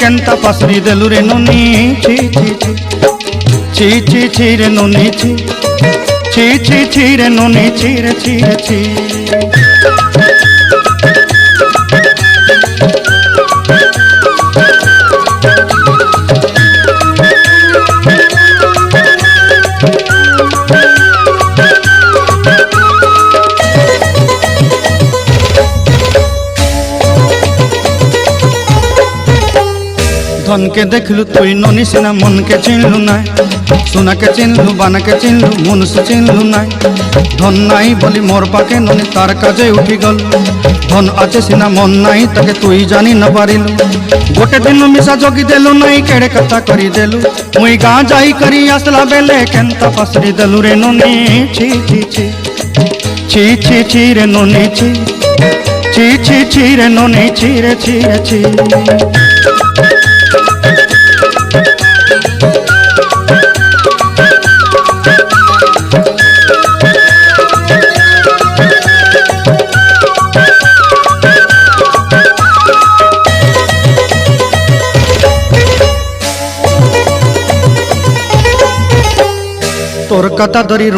Kenta पासरी देलु रे ननी ची ची ची ची ची ची रे ननी ची ची ची ची रे ननी ची रे ची रे ची धन के देखलु तुई ननी सिना मन के चिन्हलु नाय सोना के चिन्हलु बाना के चिन्हलु मनुष्य चिन्हलु नाय धन नाई बोली मोर पाके ननी तार काजे उठी गल धन आछे सिना मन नाई ताके तुई जानी न पारिलु गोटे दिन मिसा जोगी देलु नाई केड़े कथा करी देलु मुई गाँ जाई करी आसला बेले केंता पासरी देलु रे ननी ची ची ची ची ची ची रे ननी ची ची ची ची रे ननी ची रे ची रे ची तोर कथा धरी